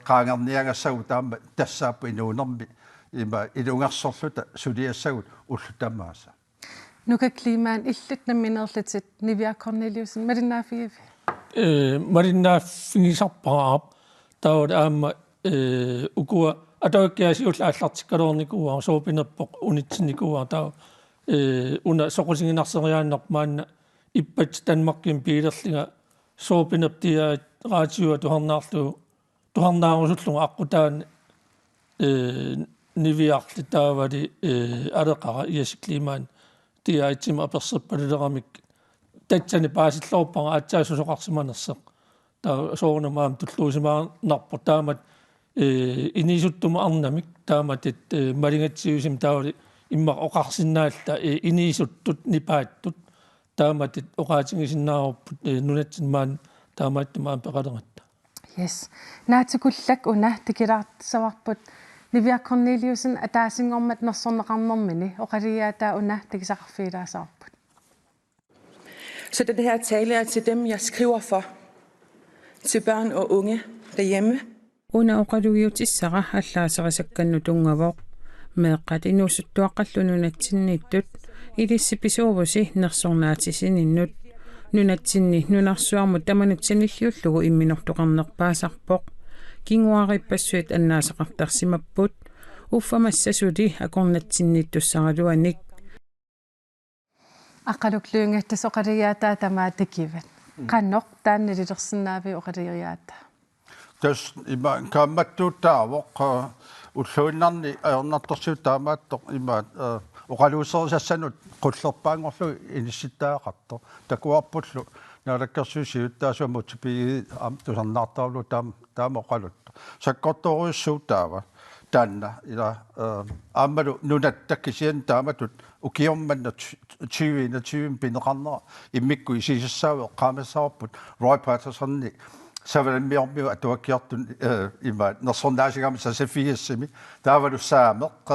qaangerniangassagу таама тассааппу инуунерми има илунгерсорлута сулиассагут уллутамааса нука климаан иллут намминерлатит Nivia Corneliusen маринаафиив маринааффигисарпаап таут аама укуа атоаккиасиуллааллартиккалуорникуа соопинерпоқ унитсинникуа таа уна соқусигинарсериааннермаанна иппат Danmarkin пилерлига соопинептиа раатиуа тухарнаарлу тухарнаарусуллуга аққутаан нивиарли таавали алеқара иасиклимаан тиаитсима аперсеппалулерамик татсани паасиллорпара аатсаасусоқарсиманерсеқ таа соорнамаам туллуусимаарнарпо таамат инисуттума арнамик тааматит малингатсиусим таавали имма оқарсиннаалта инисуттут нипааттут тааматит оқаатингисиннааруппут нунатсинмаан таамааттумаан пеқалератта yes наатикуллак уна тикилаартсаварпут Nivia Corneliusen атаасингормат нерсорнеқарнэрмини оқалиаатаа уна тикисақарфилаасаарпут. Så den her tale er til dem, jeg skriver for, til børn og unge derhjemme. Una oqalugiutissara allaaserisakkannu tungavoq meeqqat inuusuttuaqqallununatsinniittut ilissipisuuvusi nersornaatisinnut nunatsinni nunarsuarmut tamanutsanilliullugu imminortoqarnerpaasarpoq kinguaripassuit annaasaqartarsimapput uffamassasuli akornatsinniittussaraluanik aqaluklуингаттасоқалиаатаа тамаатакиват qannoq taannalilерсинаави оқалириаата тас има камматтуутаавоқ уллуиннарни аернарторсиу таамааттоқ има оқалуусерисассанут qullerpaangorlu inissittaaqartor takuarpullu naalakkersuusiuttaasuamutsupi am tusarnaartaarlu taama oqaluttu sakkortoruissuutaava taanna ila aammalu nunattakkisian taamatut ukiormannat 20 pineqarnera immikku isiisassaave qaamassarput Roy Pattersonni savalmiormiu atuakkiartun ima nersornaasigaam sasafiassimi taavalu saameq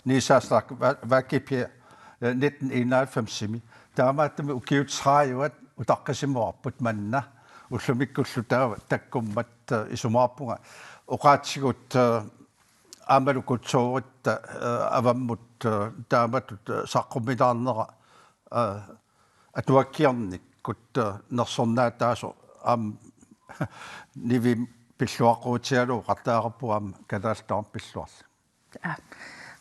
niisaaslaq vakipia 1991 taamaattami ukiutsraajuat utaqqasimuarput manna ullumikkullu taava takkummat isumaarpunga oqaatsigut aamalukutsuurit avammut taamatut saqqummilaarnera atuakkiarnik kut nersornaataaso nivi pilluaqquutialu qattaaqappuam kadaaltaam pilluarlu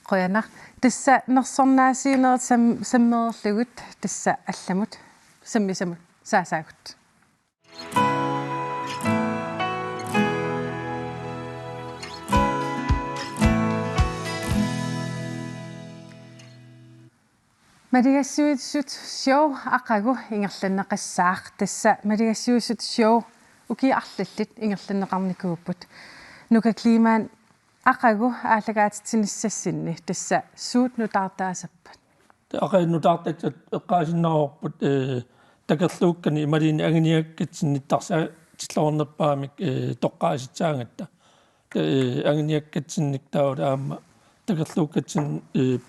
qoyana tissa nersornaasiineret sammererlugut tissa allamut sammisamut saasaagut Madigassiuitsut show aqagu ingerlanneqassaaq tassa madigassiuitsut show ukiarlallit ingerlanneqarnikuupput nuka klimaan aqagu aalagaatitsinissassinni tassa suut nutaartaasappat aqainnutartat eqqaasinnaruarput takerluukkani imaliini anginiakkitsinnitarsaa tillornerpaamik toqqaasitsaangatta anginiakkitsinnik taulaamma takerluukkatsin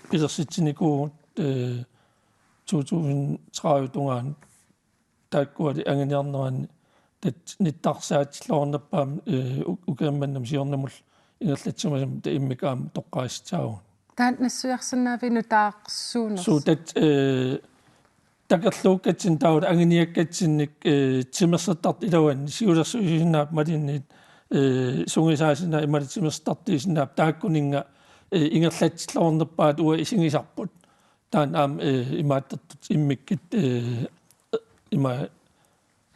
pilersitsinikuugut 2030 taakkuali anginiarnerani tat nittarsaatillornerpaam ukeemmannam siornamul ingerlatsumasam ta immikaam toqqaasitsaagun taan nassujarsanaavi nutaaqsuunerс suutat takerluukkatsin taula anginiakkatsinnik timersertart ilawan siulersuisinnaap malinniit sungisaasinna imalit timersertartiisinnaap taakkuninga ingerlatillornerpaat ua isingisarput taan imaattartut immikkit ima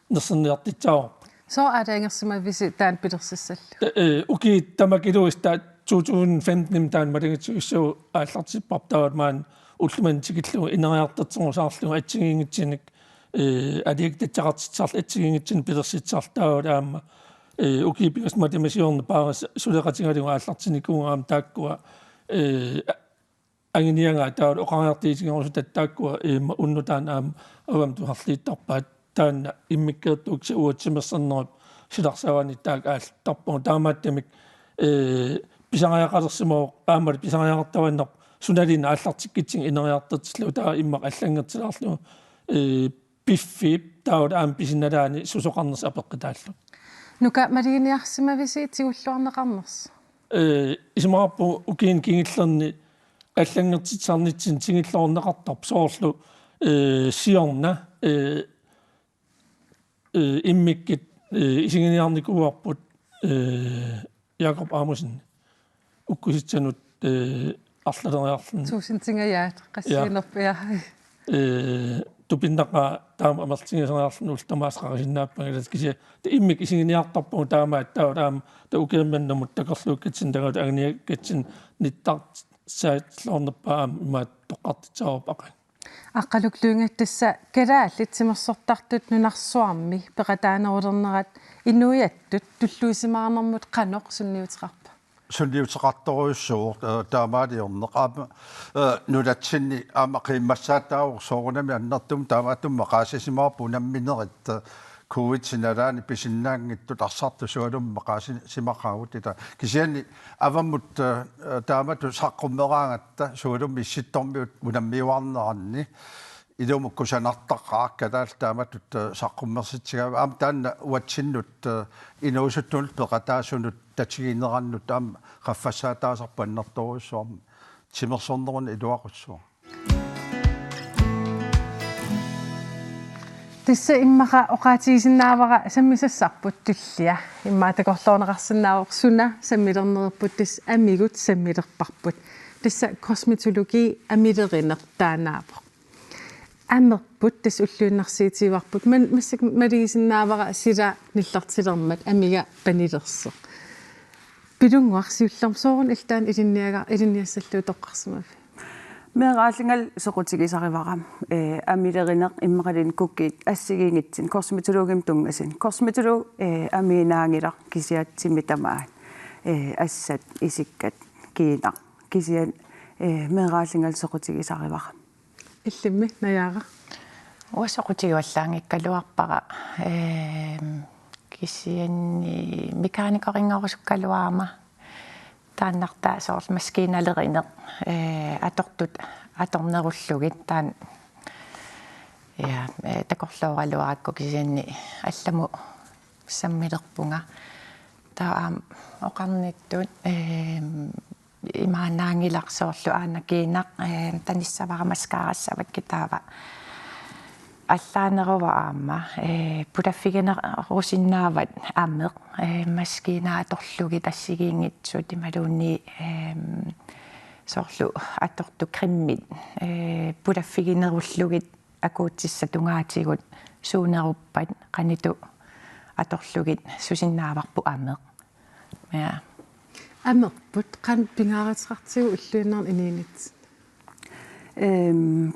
nerserniartitsaarput så der ingersumavisi taan pilerssassallu uki tamakiluista 2015 taan malingatsuissuu aallartippartavat maan ulluman tikillu ineriartatsorsaarlu atsigingitsinnik aliiktitsaqartitsarl atsigingitsin pilersitsartaavut aamma uki pigas matemasiorne paaras suleqatingaligu aallartinikuungaam taakkua anginianga taut oqangartiisingerusutat taakkua unnutaan avam tuharliittarpaat taanna immikkeertuuksa uatsimersernerip silarsavani taak aaltarpuu taamaattamik pisangajaqalersimoo aamali pisangajaqartavannerp sunalina aallartikkitsing ineriartertillu taa immaq allangertilaarlu piffip taut pisinalaani susoqarners apeqqitaallu nuka maliniarsimavisi tigullorneqarners ismaappu ukiin kingillerni аллангертитсарнитсин тигиллоорнеқартарп соорлу сиорна иммиккит исигиниарникуарпут Jakob Amundsen уккуситсанут арлалериарлун туусинтингаjaat qassiinerpia тупиннаqa таама амертингасериарлун ултамаасқарисиннааппагалат кися та иммик исигиниартарпу таамаат таам та укеэмманнамут такерлууккатсин тагаат агниаккатсин ниттарт саатлорнерпаам имаат тоққартитсаарпаqa аққалуклуунгаттасса калааллит симерсортартут нунарсуарми пеқатаанерулернерат инуиаттут туллуисимаарнэрмут қаноқ сунниутеқарпа сунниутеқарторуйссуу таамаалиорнеқаама нулатсинни аама қиммассаатааур соорунами аннертум таамаатумма қаасисимаарпу намминерит covid-19 писиннаангиттут арсарту суалумма қаасисимақаагут ита кисиани аваммут таамату саққуммераангатта суалумми исситтормиут унаммиуарнеранни илумуккусанартаққааккалаал тааматут саққуммерситсигава аам таанна уатсиннут инуусуттунут пеқатаасунут татигинераннут аама қаффассаатаасарпу аннерторуссуарма тимерсорнерун илуақуссуа тисса иммаqa oqaatigisinnaavara sammisassarput tullia immaatakorloorneqarsinnaavoq suna sammilernерput tis amigut sammilerparput tissa kosmetologi amilerineq taanaapoq amerput tis ulluunnersiitiivarput man massak maligisinnaavara sila nillartilermat amiga panilerseq pilunguarsiullerm soorun iltaan ilinniassallu toqqarsimavi Meeraallingал soqutigisarivaram amilerineq immaqalin kukkit assigiingitsin kosmetologim tungasin kosmetolog aminaangilaq kisiatsimittamaat assat isikkat kiinaq kisian meeraallingal soqutigisarivaram illimmi najaara uassoqutigiuallaangikkaluarpara kisianni mekaanikeringerusukkaluaama тааннартаа соорл маскиналеринеq аторtut аторнеруllugit таан я такорлооралуаракку кисианни алламу саммилерпунга таа оқарниттут имаанаангиларсоорлу аанакиинақ таниссавара маскаарассавак китаава аллаанерува аама путаффигинеруссиннаават аамеq маскина аторлуги тассигиингитсут ималуунни соорлу аторту криммит путаффигинеруллугит акуутсисса тунгаатигут суунеруппат каниту аторлугит сусиннааварпу аамеq я амерпут кан пингааритеқартигу уллуиннерн иниинит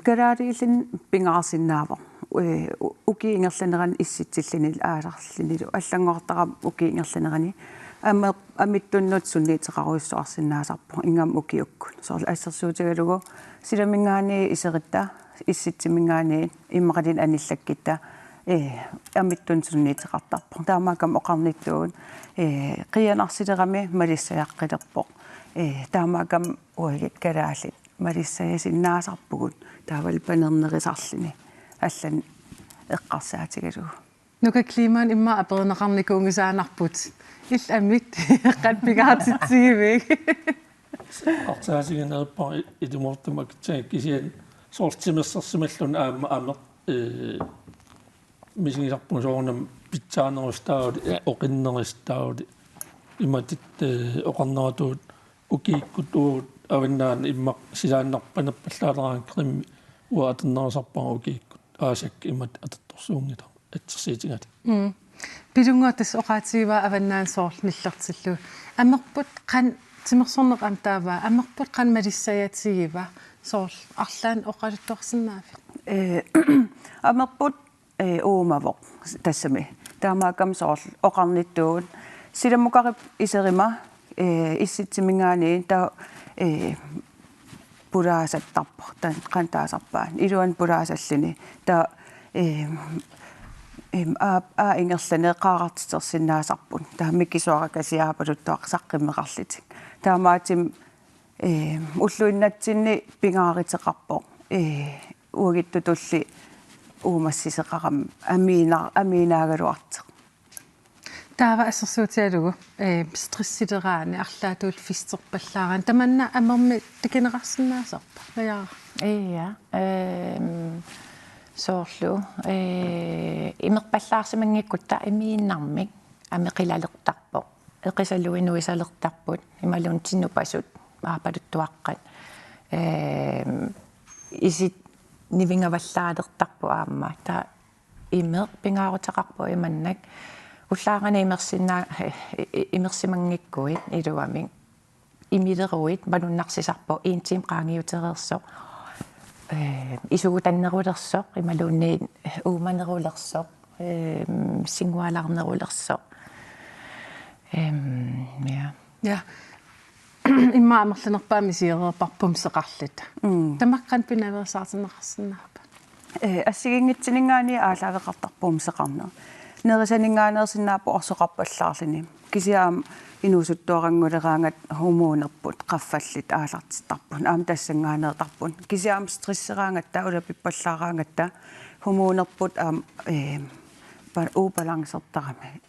караарилин пингаарсиннаава укиингерланеран исситсиллинил ааларлинилу аллангортарам укиингерланерани амиттуннут сунниитеқаруйссуарсинаасарпу ингам укиуккун соорлу ассерсуутигалугу силамингаани исеритта исситсимингаани иммақалин аниллаккита амиттун сунниитеқартарпу таамаакам оқарниттуун қиянарсилерами малиссаяққилерпоқ таамаакам уагит калаалит малиссаясиннаасарпугут таавал панернерисарлини аллан эққарсаатигалугу нука климаан имма апернеқарникуунгисаанарпут ил амит qatpigaartitsigivik артаасигинерпар идумортумак кисиан соортимерсерсималлун аама мисигисарпун соорнам питсаанерустаавут оқиннеристаавут иматит оқарнератуут укииккутуут авиннаан иммақ силааннарпанерпаллаалераан кримми уаатеннерсарпаа укииккут аасак имат ататторсуунгила атсерсиитингат пилунгуатас оқаатигива аваннаан соорл ниллертиллу амерпут қан тимерсорнеқ амтаава амерпут қан малиссаятигива соорл арлаан оқалуттуарсинаафи амерпут уумавоқ тассами таамаакам соорл оқарниттуут силамукарип исерима исситсимингаани таа пураасаттарпо тан қантаасарпаан илуан пураасаллини таа ингерлане qaaratitersinnaasarpun taamikisuarakasiaapaluttuaq saqqimmeqarlitik taamaatim уллуиннатсинни пингааритеқарпо уагиттутулли уумассисеқарам аминаагалуарте таава ассерсуутиалугу стрессилераани арлаатуул фистерпаллааран таманна амерми такинеқарсинаасарпа наяа соорлу имерпаллаарсимангиккутта имииннармик амеқилалертарпо эқисалуинуисалертарпут ималун тиннупасут аапалуттуаққат исит нивингаваллаалертарпу аама та имер пингаарутеқарпу иманнак уллаарани имерсимангиккуит илуамик имилеруит малуннарсисарпо иинтим qaangiutereerso исугутаннерулерсо ималуунни ууманерулерсо сингуалаарнерулерсо я имма амерланерпаами сиерерпарпум сеқарлут тамаққан пинаверсаартинеқарсинаапа ассигингитсинингаани аалаавеқартарпуум сеқарнер нерисанингаанерсинаапу орсоқарпаллаарлини кисиаам инуусуттуарангулераангат хумуунерпут qaffallit аалартиттарпун аам тассангаанеэртарпун кисиаам стрессераангатта улапиппаллаараангатта хумуунерпут аам балансертарами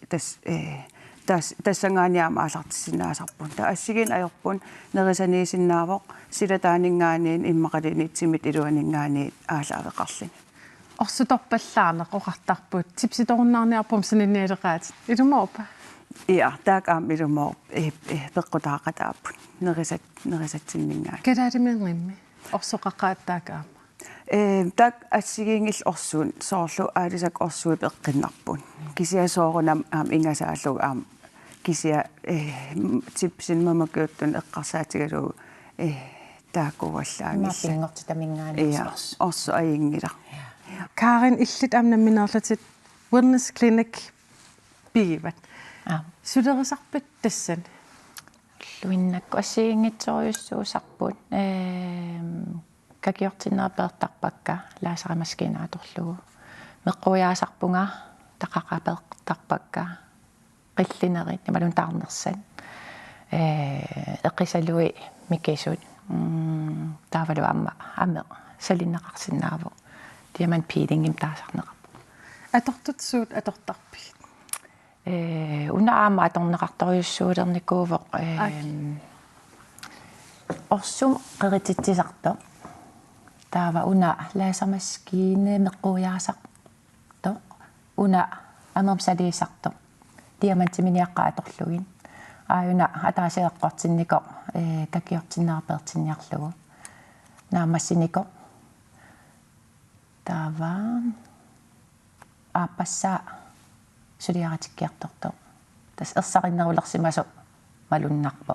тассангаaniaam аалартиссинаасарпун та ассигин аёрпун нерисаниисиннаавоқ силатаанингаанин иммақалинитсимит илуанингаани аалаавеқарлини орсуторпаллаарнеқ оқартарпут типситоруннаарниарпум санинниалеқаат илумаопа ja taak aamilumor peqqutaaqataapun nerisatsinningaa kalaalimengimmi orsoqaqqaattaakaama taak assigiingil orsuun soorlu aalisak orsui peqqinarpun kisia soorunam aam ingasaallu aam kisia tipsin mamakuuttun eqqarsaatigalu taakuvallaami mapingortitamingaani orsu aingila Karin illit amnamminerlatit wellness clinic biivat сулерисарпат тассан луиннакку ассиингитсориуссуусарпут какиортинерпертарпакка лаасарамаскинааторлугу меққуяасарпунга тақақапертарпакка қиллинерит ималун таарнерсан эққисалуи миккисут таавалу амме салиннеқарсиннааву диаман пилингим таасарнеқарпу атортутсуут атортарпи унаама аторнеқарторюссуулерникуувоқ орсум қерититсисарто таава уна лаасамаскине меққуяасақ una amamsaliisartoq tiamantsiminiaqqaatorlugin aayuna ataaseeqqortinniko kakiortinnaarpeertinniarlugu naamassinikko taava aapassaa suliaratikkiartortoq tas ersaqinnerulersimasu malunnarpo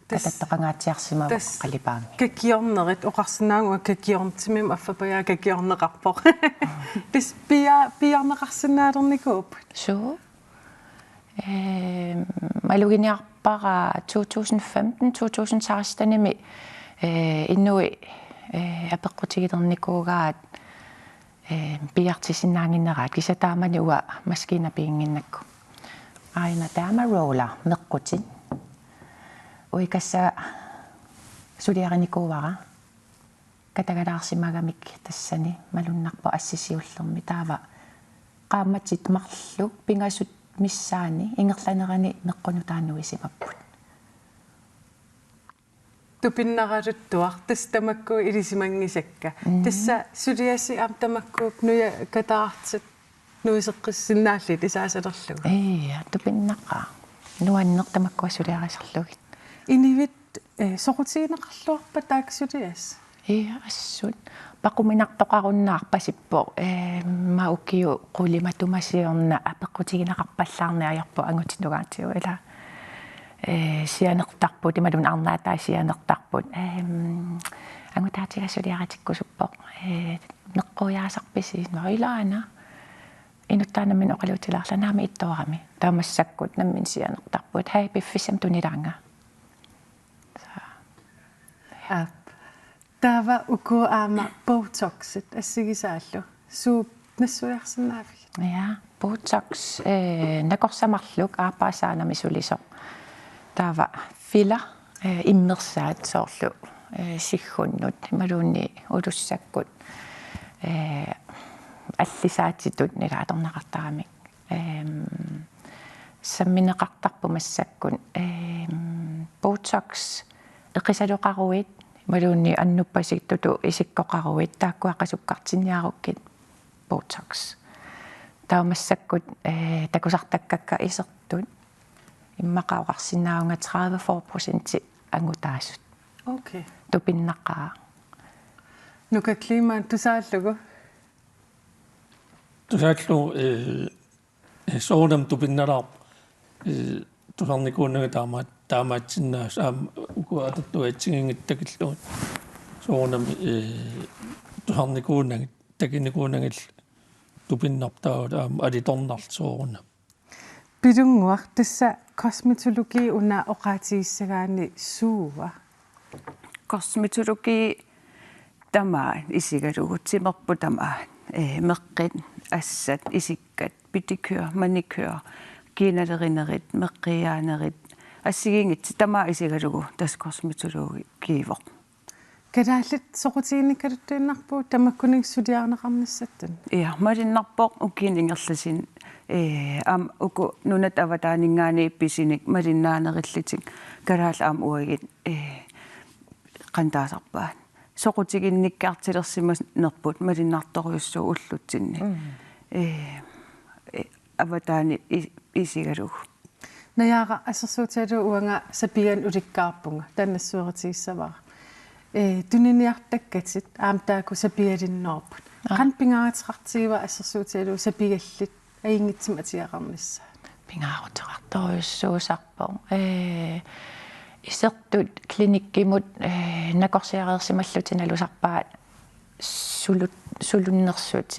тататтоқангаатсиарсимаа қалипаами какиорнерит оқарсинаангуа какиорнтимим аффапая какиорнеқарпоқ тис пиарнеқарсинаалерникууп суу малугиниарпара 2015 2016-ними иннуи апеққутигилерникуугаат пиартисиннаангиннераат кисатаамани уа маскина пиингиннакку аина таама рола меққутин уикасса сулиариникуувара катагалаарсимагамик тассани малуннарпа ассисиуллерми таава qaammatsit marlu pingasut missaani ingerlanerani meqqunutaannuisimapпут тупиннаралуттуар тастамакку илисимангисакка тасса сулиаси аам тамаккуук нуя катаартит нуисеққиссиннаалли тисаасалерлуга тупиннаққа нуаннертамаккуа сулиарисерлугит инивит сорутиинеқарлуарпа тааксулиас ассут пақуминартоқаруннаарпасиппо мауккиу қулиматумасиорна апеққутигинеқарпаллаарниаярпу ангутинугаатиу ила сианертарпут ималун арнаатаа сианертарпут ангутаатигасулиаратиккусуппо неққуяасарписи ноилаана инуттаанамин оқалуутилаарланаами иттоорами таамассаккут наммин сианертарпут хай пиффисам тунилаанга таава уку аама botoxit ассигисааллу сууп нассуярсинаафик я botox накорсамарлук аапаасаанами сулисо таава фила иммерсаат соорлу сиггуннут малуунни улуссаккут аллисаатитут нилааторнақартарамик самминеқартарпу массаккун botox эқисалуқаруит малуунни аннуппаситтуту исиккоқаруит тааккуаққасуккартинниаруккит botox таумассаккут такусартаккакка исертут иммақаоқарсинааунга 34% ангутаасут окей тупиннаққаа нука климаан тусааллугу тусааллу соонам тупинналаар тусарникууннага таамаатсиннаас уку ататтуатсигингиттакиллуут соонами тусарникууннагит такинникууннагил тупиннартаут алиторнарл соорна пилунгуар тасса косметологи уна оqaатигиссагаани суува косметологи тамаа исигалугутсимерпу тамаа меққит ассат исиккат питикюр маникюр киналеринерит меққиаанерит ассигингит тамаа исигалугу тас косметологи киивоқ кадааллит сорутигинниккалуттуиннарпу тамаккуниг сулиарнеқарнассаттун иа малиннарпоқ уккинингерласин ам уку нунат аватаанингаани ипписиник малиннаанериллитик кадаал аам уагит qantaasarpaat soqutiginnikkaartilersimas nerput malinnaartoriussuu ullutsinni avataani isigalug nayaqa assersuutalu uanga sapian ulikkaarpunga tannassueritiissavara tuniniartakkatit aamtaaku sapialinnoorput qanpingaatiqartigiva assersuutalu sapigallit aingitsim atiaqarnissa pingaaruteqartoriussuusarpo isertut klinikkimut nakorsiareersimallutinnalusarpaat sulunnersuut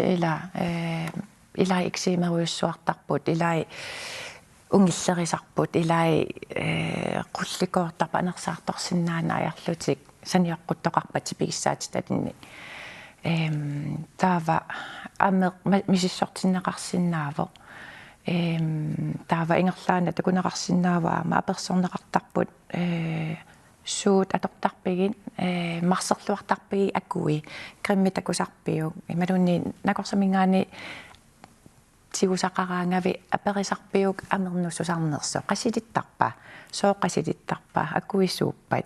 ilai eksimeruissuartarput ilai ungillerisarput ilai qullikoortarpa anersaartorsinnaanaajarlutik saniaqquttoqarpati pigissaatitatinni taava amer misissortinneqarsinnaavo taava ingerlaana takuneqarsinnaavaama apersorneqartarput suut atortarpigin marserluartarpigi akui krimmitakusarpiu imalunni nakorsamingaani tigusaqaraangavi aperisarpiuk amernussusarnerso qasilittarpa sooqasilittarpa akuissuuppat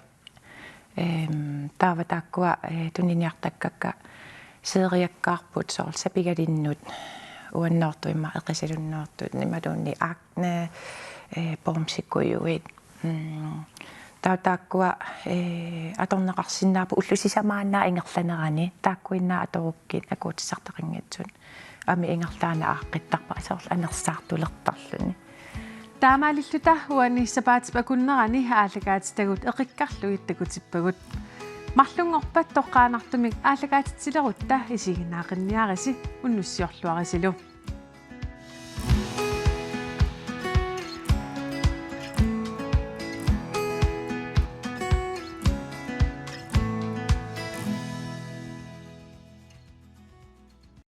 taava taakkua tuniniartakkakka seeriakkaarput soorl sapigalinnut uannoortuimma eqisalunnoortut nimaluunni aakna pormsikkujuit taakua atorneqarsinnaapu ullusisamaannaa ingerlanerani taakkuinnaa atorukkit akuutissartaqinngitsun ami ingerlaana aaqqittarpa asorl anersaartulertarluni таамаалиллута уанниссапаатипакуннерани ааллагаатитагут эқиккарлугит такутиппагут марлунгорпат тоққаанартумик ааллагаатитсилерутта исигинаақинниариси уннуссиорлуарисилу